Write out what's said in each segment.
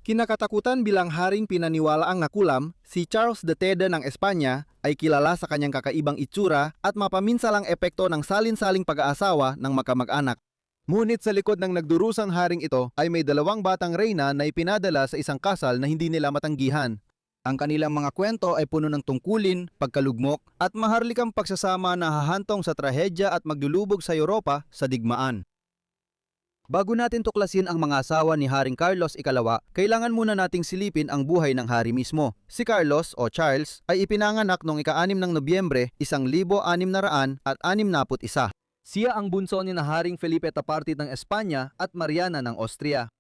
Kinakatakutan bilang haring pinaniwalaang nakulam, si Charles III ng Espanya ay kilala sa kanyang kakaibang itsura at mapaminsalang epekto ng salin-saling pag-aasawa ng magkamag-anak. Ngunit sa likod ng nagdurusang haring ito ay may dalawang batang reyna na ipinadala sa isang kasal na hindi nila matanggihan. Ang kanilang mga kwento ay puno ng tungkulin, pagkalugmok at maharlikang pagsasama na hahantong sa trahedya at maglulubog sa Europa sa digmaan. Bago natin tuklasin ang mga asawa ni Haring Carlos Ikalawa, kailangan muna nating silipin ang buhay ng hari mismo. Si Carlos o Charles ay ipinanganak noong ika-6 ng Nobyembre 1661. Siya ang bunso ni na Haring Felipe Tapartit ng Espanya at Mariana ng Austria.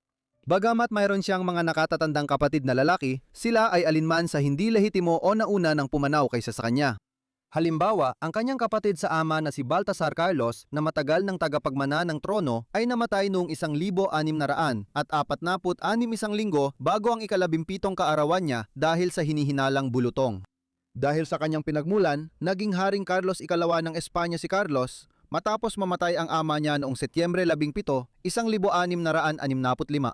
Bagamat mayroon siyang mga nakatatandang kapatid na lalaki, sila ay alinman sa hindi lehitimo o nauna ng pumanaw kaysa sa kanya. Halimbawa, ang kanyang kapatid sa ama na si Baltasar Carlos na matagal ng tagapagmana ng trono ay namatay noong 1600 at 46 isang linggo bago ang ika-17 kaarawan niya dahil sa hinihinalang bulutong. Dahil sa kanyang pinagmulan, naging Haring Carlos Ikalawa ng Espanya si Carlos matapos mamatay ang ama niya noong Setyembre 17, 1665.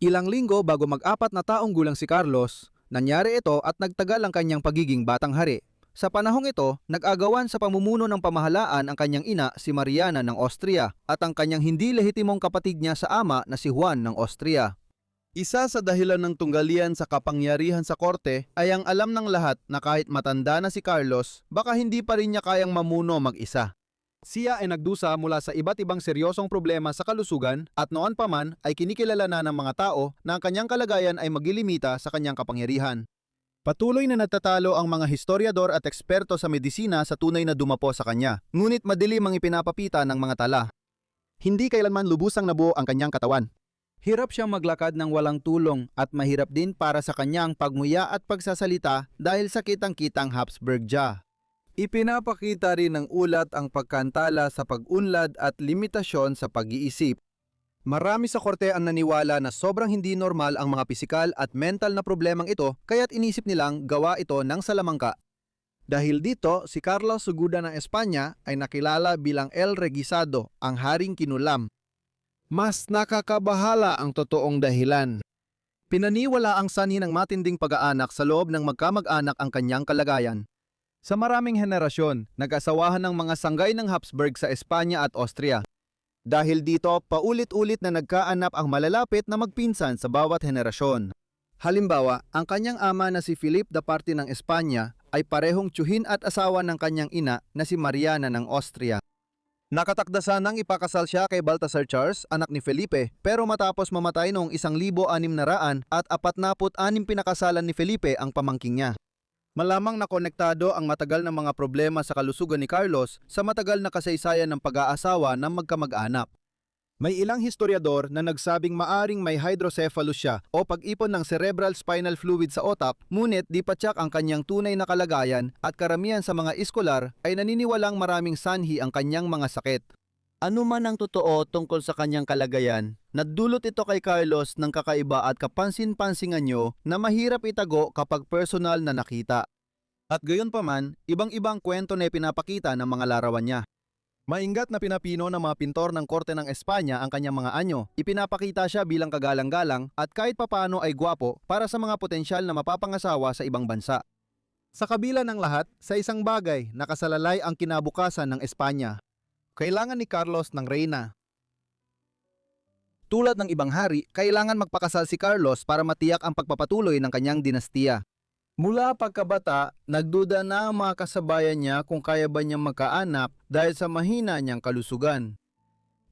Ilang linggo bago mag-4 na taong gulang si Carlos, nangyari ito at nagtagal ang kanyang pagiging batang hari. Sa panahong ito, nag-agawan sa pamumuno ng pamahalaan ang kanyang ina si Mariana ng Austria at ang kanyang hindi lehitimong kapatid niya sa ama na si Juan ng Austria. Isa sa dahilan ng tunggalian sa kapangyarihan sa korte ay ang alam ng lahat na kahit matanda na si Carlos, baka hindi pa rin niya kayang mamuno mag-isa. Siya ay nagdusa mula sa iba't ibang seryosong problema sa kalusugan at noon pa man ay kinikilala na ng mga tao na ang kanyang kalagayan ay magilimita sa kanyang kapangyarihan. Patuloy na nagtatalo ang mga historiador at eksperto sa medisina sa tunay na dumapo sa kanya, ngunit madilim ang ipinapapita ng mga tala. Hindi kailanman lubusang nabuo ang kanyang katawan. Hirap siyang maglakad ng walang tulong at mahirap din para sa kanyang pagmuya at pagsasalita dahil sa kitang-kitang Habsburg jaw. Ipinapakita rin ng ulat ang pagkantala sa pag-unlad at limitasyon sa pag-iisip. Marami sa korte ang naniwala na sobrang hindi normal ang mga pisikal at mental na problemang ito kaya't inisip nilang gawa ito ng salamangka. Dahil dito, si Carlos II ng Espanya ay nakilala bilang El Regisado, ang haring kinulam. Mas nakakabahala ang totoong dahilan. Pinaniwala ang sanhi ng matinding pag-aanak sa loob ng magkamag-anak ang kanyang kalagayan. Sa maraming henerasyon, nag-asawahan ng mga sanggay ng Habsburg sa Espanya at Austria. Dahil dito, paulit-ulit na nagkaanak ang malalapit na magpinsan sa bawat henerasyon. Halimbawa, ang kanyang ama na si Philip Tapartit ng Espanya ay parehong tiyuhin at asawa ng kanyang ina na si Mariana ng Austria. Nakatakdasan nang ipakasal siya kay Baltasar Charles, anak ni Felipe, pero matapos mamatay noong 1600 at 46 pinakasalan ni Felipe ang pamangkin niya. Malamang na konektado ang matagal na mga problema sa kalusugan ni Carlos sa matagal na kasaysayan ng pag-aasawa ng magkamag-anak. May ilang historiador na nagsabing maaring may hydrocephalus siya o pag-ipon ng cerebral spinal fluid sa otak, ngunit di patyak ang kanyang tunay na kalagayan at karamihan sa mga iskolar ay naniniwalang maraming sanhi ang kanyang mga sakit. Ano man ang totoo tungkol sa kanyang kalagayan, nagdulot ito kay Carlos ng kakaiba at kapansin-pansingan nyo na mahirap itago kapag personal na nakita. At gayon pa man, ibang-ibang kwento na ipinapakita ng mga larawan niya. Maingat na pinapino ng mga pintor ng korte ng Espanya ang kanyang mga anyo, ipinapakita siya bilang kagalang-galang at kahit papano ay gwapo para sa mga potensyal na mapapangasawa sa ibang bansa. Sa kabila ng lahat, sa isang bagay, nakasalalay ang kinabukasan ng Espanya. Kailangan ni Carlos ng reyna. Tulad ng ibang hari, kailangan magpakasal si Carlos para matiyak ang pagpapatuloy ng kanyang dinastiya. Mula pagkabata, nagduda na ang mga kasabayan niya kung kaya ba niyang magkaanak dahil sa mahina niyang kalusugan.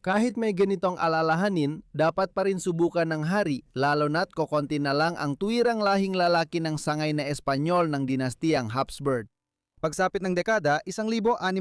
Kahit may ganitong alalahanin, dapat pa rin subukan ng hari, lalo na't kokonti na lang ang tuwirang lahing lalaki ng sangay na Espanyol ng dinastiyang Habsburg. Pagsapit ng dekada, 1670,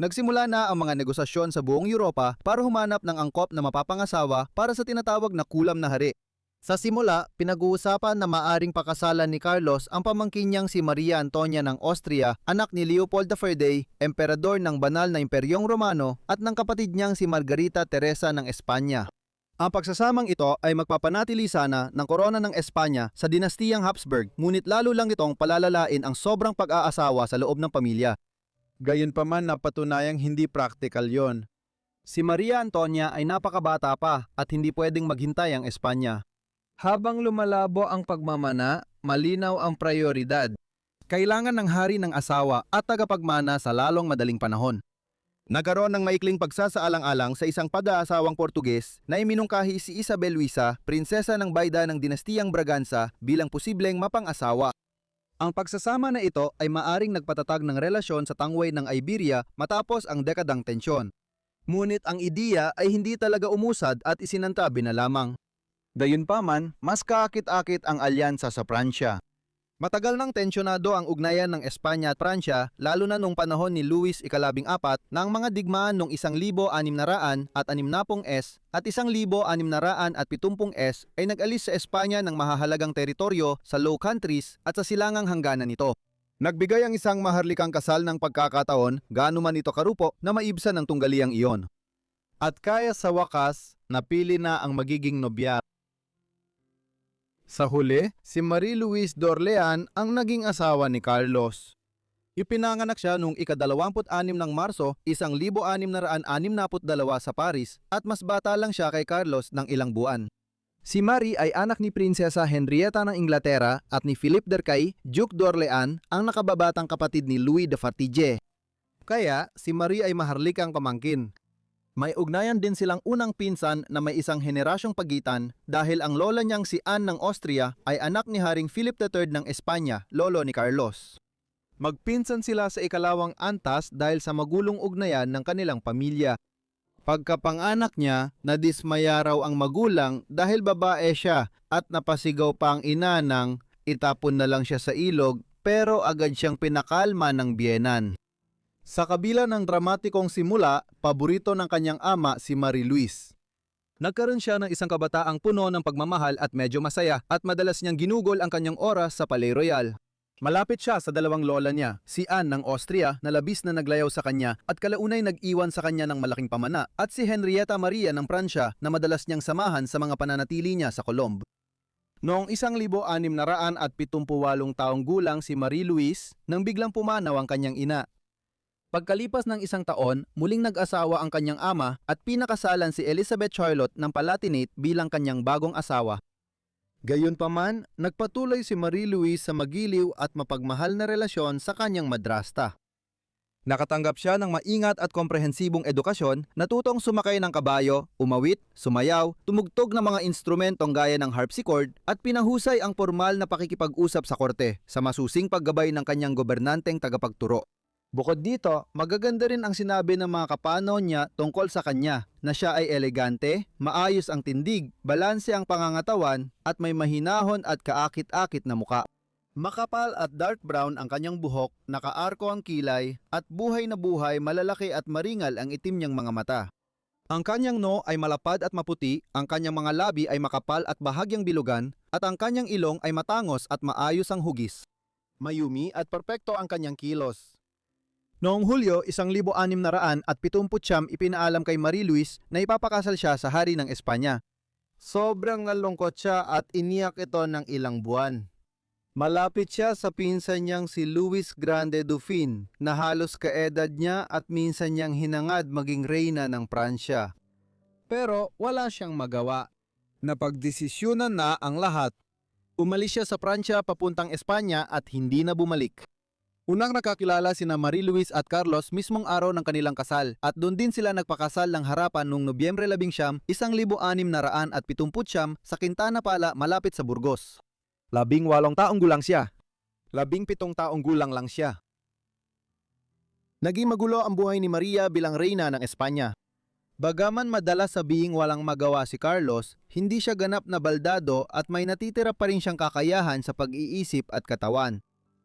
nagsimula na ang mga negosasyon sa buong Europa para humanap ng angkop na mapapangasawa para sa tinatawag na kulam na hari. Sa simula, pinag-uusapan na maaring pakasalan ni Carlos ang pamangkin niyang si Maria Antonia ng Austria, anak ni Leopold III, emperador ng banal na Imperyong Romano, at ng kapatid niyang si Margarita Teresa ng Espanya. Ang pagsasamang ito ay magpapanatili sana ng korona ng Espanya sa dinastiyang Habsburg, ngunit lalo lang itong palalalain ang sobrang pag-aasawa sa loob ng pamilya. Gayunpaman napatunayang hindi practical yon. Si Maria Antonia ay napakabata pa at hindi pwedeng maghintay ang Espanya. Habang lumalabo ang pagmamana, malinaw ang prioridad. Kailangan ng hari ng asawa at tagapagmana sa lalong madaling panahon. Nagkaroon ng maikling pagsasaalang-alang sa isang pag-aasawang Portuges na iminungkahi si Isabel Luisa, prinsesa ng bayda ng dinastiyang Braganza bilang posibleng mapang-asawa. Ang pagsasama na ito ay maaring nagpatatag ng relasyon sa tangway ng Iberia matapos ang dekadang tensyon. Ngunit ang ideya ay hindi talaga umusad at isinantabi na lamang. Gayunpaman, mas kaakit-akit ang alyansa sa Pransya. Matagal nang tensyonado ang ugnayan ng Espanya at Pransya, lalo na nung panahon ni Louis XIV na ang mga digmaan noong 1660 S at 1670 S ay nag-alis sa Espanya ng mahahalagang teritoryo sa Low Countries at sa silangang hangganan nito. Nagbigay ang isang maharlikang kasal ng pagkakataon, gaano man ito karupo, na maibsan ng tunggaliang iyon. At kaya sa wakas, napili na ang magiging nobya. Sa huli, si Marie-Louise d'Orléans ang naging asawa ni Carlos. Ipinanganak siya noong ika-26 ng Marso, 1662 sa Paris at mas bata lang siya kay Carlos ng ilang buwan. Si Marie ay anak ni Prinsesa Henrietta ng Inglaterra at ni Philippe d'Arcay, Duke d'Orléans, ang nakababatang kapatid ni Louis de Fartigue. Kaya si Marie ay maharlikang pamangkin. May ugnayan din silang unang pinsan na may isang henerasyong pagitan dahil ang lola niyang si Anne ng Austria ay anak ni Haring Philip III ng Espanya, lolo ni Carlos. Magpinsan sila sa ikalawang antas dahil sa magulong ugnayan ng kanilang pamilya. Pagkapanganak niya, nadismaya raw ang magulang dahil babae siya at napasigaw pa ang ina ng itapon na lang siya sa ilog pero agad siyang pinakalma ng biyenan. Sa kabila ng dramatikong simula, paborito ng kanyang ama si Marie-Louise. Nagkaroon siya ng isang kabataang puno ng pagmamahal at medyo masaya at madalas niyang ginugol ang kanyang oras sa Palais Royal. Malapit siya sa dalawang lola niya, si Anne ng Austria na labis na naglayaw sa kanya at kalaunay nag-iwan sa kanya ng malaking pamana at si Henrietta Maria ng Pransya na madalas niyang samahan sa mga pananatili niya sa Colombe. Noong 1678 taong gulang si Marie-Louise nang biglang pumanaw ang kanyang ina. Pagkalipas ng isang taon, muling nag-asawa ang kanyang ama at pinakasalan si Elizabeth Charlotte ng Palatinate bilang kanyang bagong asawa. Gayunpaman, nagpatuloy si Marie-Louise sa magiliw at mapagmahal na relasyon sa kanyang madrasta. Nakatanggap siya ng maingat at komprehensibong edukasyon, natutong sumakay ng kabayo, umawit, sumayaw, tumugtog ng mga instrumentong gaya ng harpsichord at pinahusay ang formal na pakikipag-usap sa korte sa masusing paggabay ng kanyang gobernanteng tagapagturo. Bukod dito, magaganda rin ang sinabi ng mga kapanaw niya tungkol sa kanya na siya ay elegante, maayos ang tindig, balanse ang pangangatawan at may mahinahon at kaakit-akit na muka. Makapal at dark brown ang kanyang buhok, nakaarko ang kilay at buhay na buhay, malalaki at maringal ang itim niyang mga mata. Ang kanyang noo ay malapad at maputi, ang kanyang mga labi ay makapal at bahagyang bilugan at ang kanyang ilong ay matangos at maayos ang hugis. Mayumi at perpekto ang kanyang kilos. Noong Hulyo 1679 ipinaalam kay Marie-Louise na ipapakasal siya sa hari ng Espanya. Sobrang nalungkot siya at iniyak ito ng ilang buwan. Malapit siya sa pinsan niyang si Louis Grande Dauphin na halos kaedad niya at minsan niyang hinangad maging reyna ng Pransya. Pero wala siyang magawa. Napagdesisyunan na ang lahat. Umalis siya sa Pransya papuntang Espanya at hindi na bumalik. Unang nakakilala sina Marie-Louise at Carlos mismong araw ng kanilang kasal at doon din sila nagpakasal ng harapan noong Nobyembre 11, 1679 sa Quintana Pala malapit sa Burgos. 18 taong gulang siya. 17 taong gulang lang siya. Naging magulo ang buhay ni Maria bilang reyna ng Espanya. Bagaman madalas sabihing walang magawa si Carlos, hindi siya ganap na baldado at may natitira pa rin siyang kakayahan sa pag-iisip at katawan.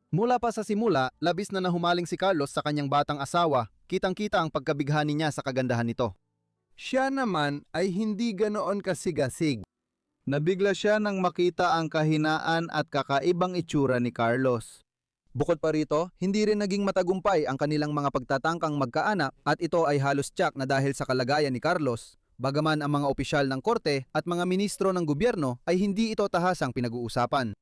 Mula pa sa simula, labis na nahumaling si Carlos sa kanyang batang asawa, kitang-kita ang pagkabighani niya sa kagandahan nito. Siya naman ay hindi ganoon kasigasig. Nabigla siya nang makita ang kahinaan at kakaibang itsura ni Carlos. Bukod pa rito, hindi rin naging matagumpay ang kanilang mga pagtatangkang magkaanak at ito ay halos tiyak na dahil sa kalagayan ni Carlos, bagaman ang mga opisyal ng korte at mga ministro ng gobyerno ay hindi ito tahasang pinag-uusapan.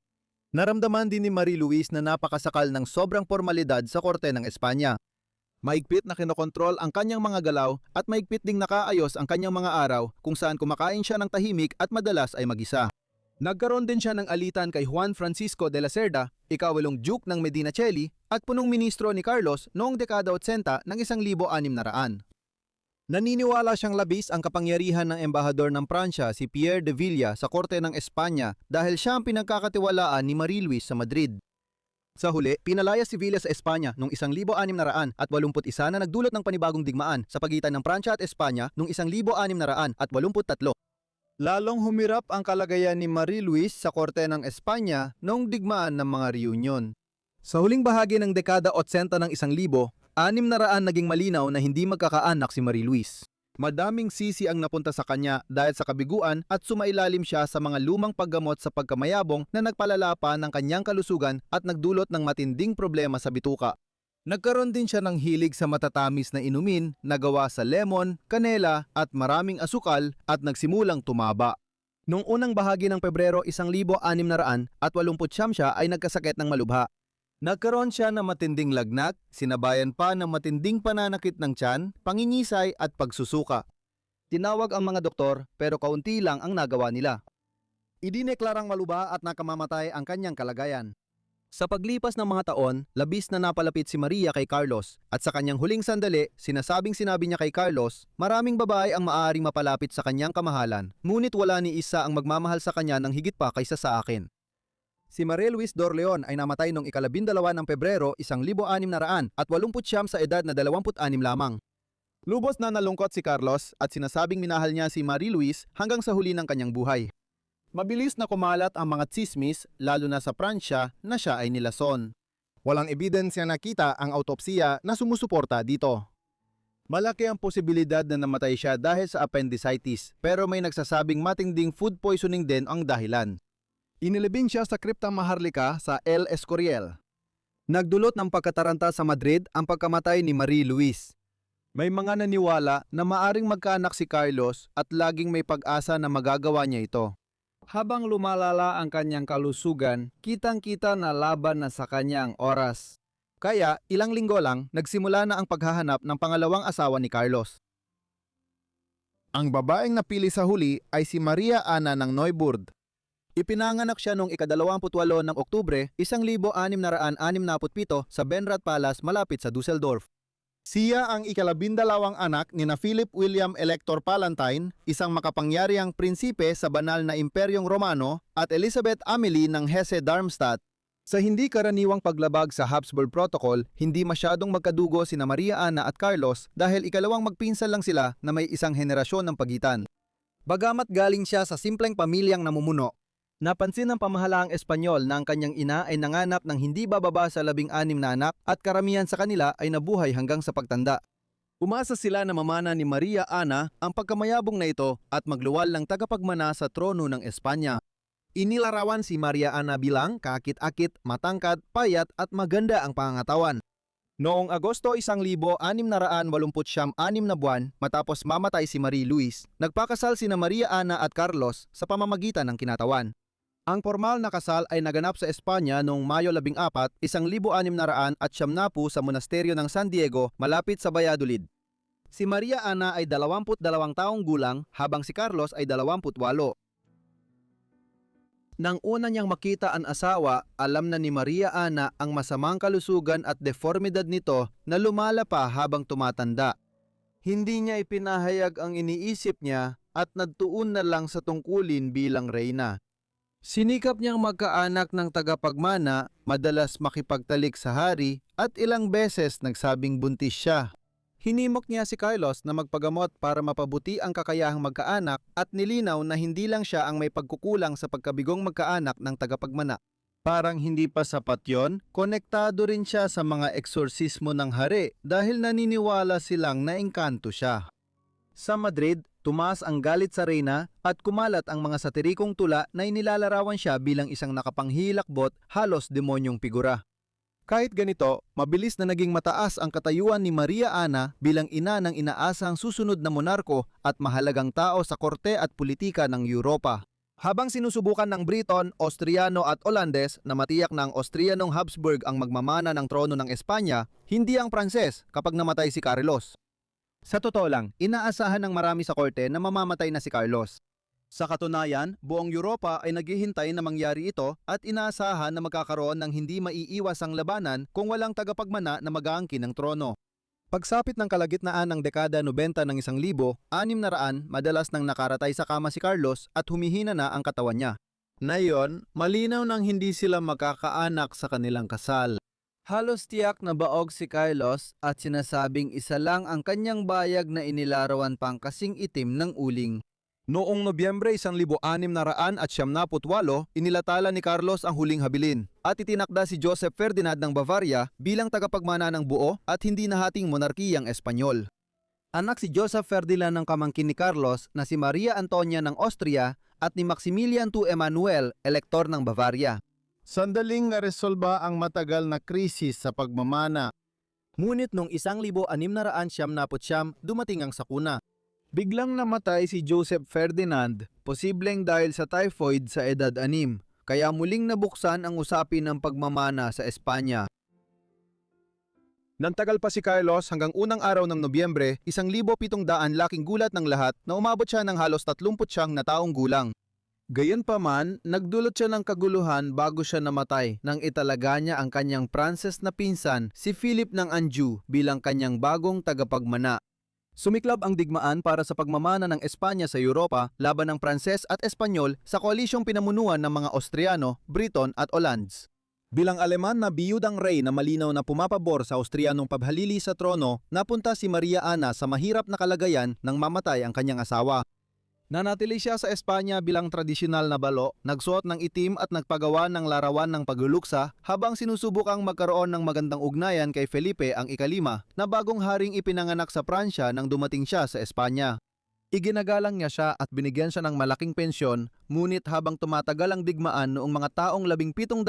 Naramdaman din ni Marie-Louise na napakasakal ng sobrang formalidad sa korte ng Espanya. Maigpit na kinokontrol ang kanyang mga galaw at maigpit ding nakaayos ang kanyang mga araw kung saan kumakain siya ng tahimik at madalas ay mag-isa. Nagkaroon din siya ng alitan kay Juan Francisco de la Cerda, ikawalong Duke ng Medina Celi at punong ministro ni Carlos noong dekada 80 ng 1600. Naniniwala siyang labis ang kapangyarihan ng embahador ng Pransya si Pierre de Villa sa korte ng Espanya dahil siya ang pinagkakatiwalaan ni Marie Louise sa Madrid. Sa huli, pinalaya si Villa sa Espanya noong 1681 na nagdulot ng panibagong digmaan sa pagitan ng Pransya at Espanya noong 1683. Lalong humirap ang kalagayan ni Marie Louise sa korte ng Espanya noong digmaan ng mga reunion. Sa huling bahagi ng dekada 80 ng 1000, 600 naging malinaw na hindi magkakaanak si Marie Louise. Madaming sisi ang napunta sa kanya dahil sa kabiguan at sumailalim siya sa mga lumang paggamot sa pagkamayabong na nagpalala pa ng kanyang kalusugan at nagdulot ng matinding problema sa bituka. Nagkaroon din siya ng hilig sa matatamis na inumin na gawa sa lemon, kanela at maraming asukal at nagsimulang tumaba. Noong unang bahagi ng Pebrero 1689 siya ay nagkasakit ng malubha. Nagkaroon siya ng matinding lagnat, sinabayan pa ng matinding pananakit ng tiyan, pangingisay at pagsusuka. Tinawag ang mga doktor pero kaunti lang ang nagawa nila. Idineklarang malubha at nakamamatay ang kanyang kalagayan. Sa paglipas ng mga taon, labis na napalapit si Maria kay Carlos at sa kanyang huling sandali, sinabi niya kay Carlos, maraming babae ang maaaring mapalapit sa kanyang kamahalan, ngunit wala ni isa ang magmamahal sa kanya ng higit pa kaysa sa akin. Si Marie Louise d'Orleans ay namatay noong 12 ng Pebrero 1689 sa edad na 26 lamang. Lubos na nalungkot si Carlos at sinasabing minahal niya si Marie Louise hanggang sa huli ng kanyang buhay. Mabilis na kumalat ang mga tsismis, lalo na sa Pransya, na siya ay nilason. Walang ebidensya nakita ang autopsiya na sumusuporta dito. Malaki ang posibilidad na namatay siya dahil sa appendicitis, pero may nagsasabing matinding food poisoning din ang dahilan. Inilibing siya sa kriptang Maharlika sa El Escorial. Nagdulot ng pagkataranta sa Madrid ang pagkamatay ni Marie Louise. May mga naniwala na maaring magkaanak si Carlos at laging may pag-asa na magagawa niya ito. Habang lumalala ang kanyang kalusugan, kitang-kita na laban na sa kanya ang oras. Kaya ilang linggo lang nagsimula na ang paghahanap ng pangalawang asawa ni Carlos. Ang babaeng napili sa huli ay si Maria Ana ng Neuburg. Ipinanganak siya noong ika-28 ng Oktubre 1667 sa Benrath Palace malapit sa Dusseldorf. Siya ang ika-12 anak ni na Philip William Elector Palatine, isang makapangyarihang prinsipe sa banal na Imperyong Romano, at Elizabeth Amelie ng Hesse-Darmstadt. Sa hindi karaniwang paglabag sa Habsburg Protocol, hindi masyadong magkadugo sina Maria Ana at Carlos dahil ikalawang magpinsan lang sila na may isang henerasyon ng pagitan. Bagamat galing siya sa simpleng pamilyang namumuno, napansin ng pamahalaang Espanyol na ang kanyang ina ay nanganap ng hindi bababa sa 16 na anak at karamihan sa kanila ay nabuhay hanggang sa pagtanda. Umasa sila na mamana ni Maria Ana ang pagkamayabong na ito at magluwal ng tagapagmana sa trono ng Espanya. Inilarawan si Maria Ana bilang kakit-akit, matangkad, payat at maganda ang pangangatawan. Noong Agosto 1689 na buwan matapos mamatay si Marie Louise, nagpakasal sina Maria Ana at Carlos sa pamamagitan ng kinatawan. Ang formal na kasal ay naganap sa Espanya noong Mayo 14, 1690 sa monasteryo ng San Diego malapit sa Valladolid. Si Maria Ana ay 22 taong gulang habang si Carlos ay 28. Nang una niyang makita ang asawa, alam na ni Maria Ana ang masamang kalusugan at deformidad nito na lumala pa habang tumatanda. Hindi niya ipinahayag ang iniisip niya at nagtuon na lang sa tungkulin bilang reyna. Sinikap niyang magkaanak ng tagapagmana, madalas makipagtalik sa hari at ilang beses nagsabing buntis siya. Hinimok niya si Carlos na magpagamot para mapabuti ang kakayahang magkaanak at nilinaw na hindi lang siya ang may pagkukulang sa pagkabigong magkaanak ng tagapagmana. Parang hindi pa sapat yon, konektado rin siya sa mga eksorsismo ng hari dahil naniniwala silang naengkanto siya. Sa Madrid, tumaas ang galit sa reyna at kumalat ang mga satirikong tula na inilalarawan siya bilang isang nakapanghilakbot, halos demonyong figura. Kahit ganito, mabilis na naging mataas ang katayuan ni Maria Ana bilang ina ng inaasang susunod na monarko at mahalagang tao sa korte at politika ng Europa. Habang sinusubukan ng Briton, Austriano at Olandes na matiyak na ang Austrianong Habsburg ang magmamana ng trono ng Espanya, hindi ang Pranses kapag namatay si Carlos. Sa totoo lang, inaasahan ng marami sa korte na mamamatay na si Carlos. Sa katunayan, buong Europa ay naghihintay na mangyari ito at inaasahan na magkakaroon ng hindi maiiwasang labanan kung walang tagapagmana na mag-aangkin ng trono. Pagsapit ng kalagitnaan ng dekada 90 ng 1600, madalas nang nakaratay sa kama si Carlos at humihina na ang katawan niya. Ngayon, malinaw nang hindi sila makakaanak sa kanilang kasal. Halos tiyak na baog si Carlos at sinasabing isa lang ang kanyang bayag na inilarawan pang kasing itim ng uling. Noong Nobyembre 1678, inilatala ni Carlos ang huling habilin at itinakda si Joseph Ferdinand ng Bavaria bilang tagapagmana ng buo at hindi nahating monarkiyang Espanyol. Anak si Joseph Ferdinand ng kamangkin ni Carlos na si Maria Antonia ng Austria at ni Maximilian II Emanuel, elektor ng Bavaria. Sandaling naresolba ang matagal na krisis sa pagmamana. Ngunit noong 1679, dumating ang sakuna. Biglang namatay si Joseph Ferdinand, posibleng dahil sa typhoid sa edad 6, kaya muling nabuksan ang usapin ng pagmamana sa Espanya. Nantagal pa si Carlos hanggang unang araw ng Nobyembre, 1700 laking gulat ng lahat na umabot siya ng halos 39 na taong gulang. Gayunpaman, nagdulot siya ng kaguluhan bago siya namatay nang italaga niya ang kanyang Pranses na pinsan, si Philip ng Anjou, bilang kanyang bagong tagapagmana. Sumiklab ang digmaan para sa pagmamana ng Espanya sa Europa laban ng Pranses at Espanyol sa koalisyong pinamunuan ng mga Austriano, Briton at Hollands. Bilang Aleman na biyudang rey na malinaw na pumapabor sa Austrianong paghalili sa trono, napunta si Maria Ana sa mahirap na kalagayan nang mamatay ang kanyang asawa. Nanatili siya sa Espanya bilang tradisyonal na balo, nagsuot ng itim at nagpagawa ng larawan ng pagluluksa habang sinusubukang magkaroon ng magandang ugnayan kay Felipe ang ika-5 na bagong haring ipinanganak sa Pransya nang dumating siya sa Espanya. Iginagalang niya siya at binigyan siya ng malaking pensyon, ngunit habang tumatagal ang digmaan noong mga taong 1700,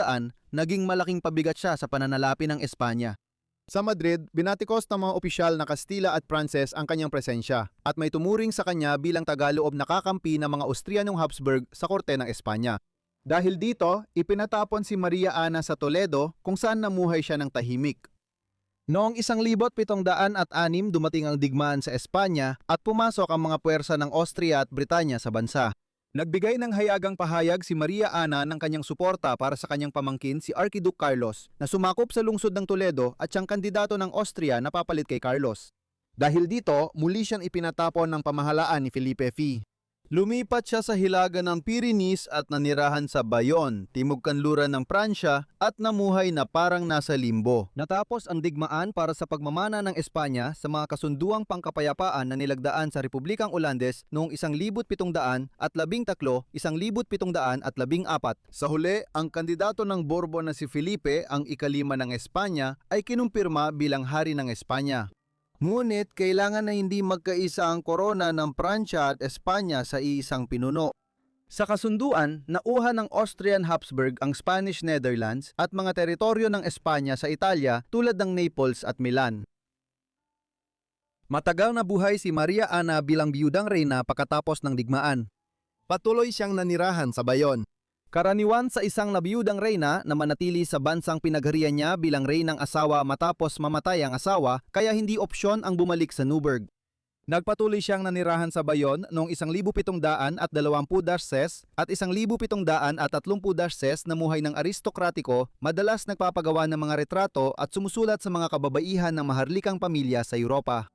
naging malaking pabigat siya sa pananalapi ng Espanya. Sa Madrid, binatikos ng mga opisyal na Kastila at Pranses ang kanyang presensya at may tumuring sa kanya bilang tagaloob na kakampi ng mga Austrianong Habsburg sa korte ng Espanya. Dahil dito, ipinatapon si Maria Ana sa Toledo kung saan namuhay siya ng tahimik. Noong 1706 dumating ang digmaan sa Espanya at pumasok ang mga puwersa ng Austria at Britanya sa bansa. Nagbigay ng hayagang pahayag si Maria Ana ng kanyang suporta para sa kanyang pamangkin si Archduke Carlos na sumakop sa lungsod ng Toledo at siyang kandidato ng Austria na papalit kay Carlos. Dahil dito, muli siyang ipinatapon ng pamahalaan ni Felipe V. Lumipat siya sa hilaga ng Pyrenees at nanirahan sa Bayonne, timog kanluran ng Pransya at namuhay na parang nasa limbo. Natapos ang digmaan para sa pagmamana ng Espanya sa mga kasunduang pangkapayapaan na nilagdaan sa Republikang Olandes noong 1713, 1714. Sa huli, ang kandidato ng Bourbon na si Felipe, ang ika-5 ng Espanya, ay kinumpirma bilang hari ng Espanya. Ngunit kailangan na hindi magkaisa ang korona ng Pransya at Espanya sa iisang pinuno. Sa kasunduan, nauha ng Austrian Habsburg ang Spanish Netherlands at mga teritoryo ng Espanya sa Italia tulad ng Naples at Milan. Matagal na buhay si Maria Ana bilang biyudang reyna pagkatapos ng digmaan. Patuloy siyang nanirahan sa Bayonne. Karaniwan sa isang nabiyudang reyna na manatili sa bansang pinagharian niya bilang reynang asawa matapos mamatay ang asawa, kaya hindi opsyon ang bumalik sa Neuburg. Nagpatuloy siyang nanirahan sa Bayonne noong 1720 at 20 at 1730 at 30 na muhay ng aristokratiko, madalas nagpapagawa ng mga retrato at sumusulat sa mga kababaihan ng maharlikang pamilya sa Europa.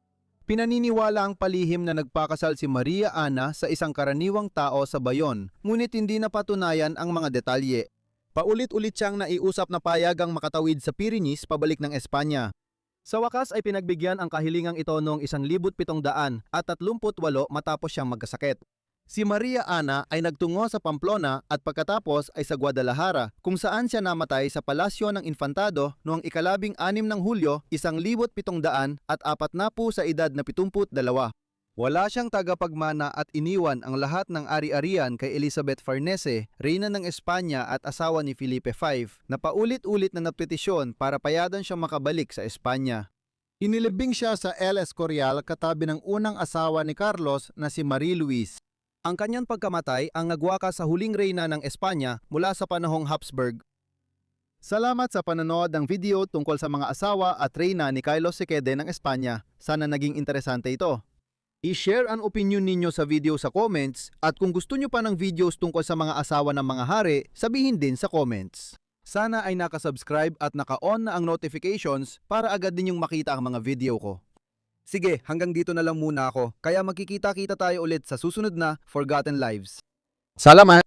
Pinaniniwala ang palihim na nagpakasal si Maria Ana sa isang karaniwang tao sa Bayonne, ngunit hindi napatunayan ang mga detalye. Paulit-ulit siyang naiusap na payagang makatawid sa Pyrenees pabalik ng Espanya. Sa wakas ay pinagbigyan ang kahilingang ito noong 1738 matapos siyang magkasakit. Si Maria Ana ay nagtungo sa Pamplona at pagkatapos ay sa Guadalajara, kung saan siya namatay sa palasyo ng Infantado noong ika-6 ng Hulyo 1740 sa edad na 72. Wala siyang tagapagmana at iniwan ang lahat ng ari-arian kay Elizabeth Farnese, reyna ng Espanya at asawa ni Felipe V, na paulit-ulit na napetisyon para payadan siyang makabalik sa Espanya. Inilibing siya sa El Escorial katabi ng unang asawa ni Carlos na si Marie Louise. Ang kanyang pagkamatay ang nagwakas sa huling reyna ng Espanya mula sa panahong Habsburg. Salamat sa panonood ng video tungkol sa mga asawa at reyna ni Carlos II ng Espanya. Sana naging interesante ito. I-share ang opinion ninyo sa video sa comments at kung gusto nyo pa ng videos tungkol sa mga asawa ng mga hari, sabihin din sa comments. Sana ay nakasubscribe at naka-on na ang notifications para agad ninyong makita ang mga video ko. Sige, hanggang dito na lang muna ako. Kaya magkikita-kita tayo ulit sa susunod na Forgotten Lives. Salamat!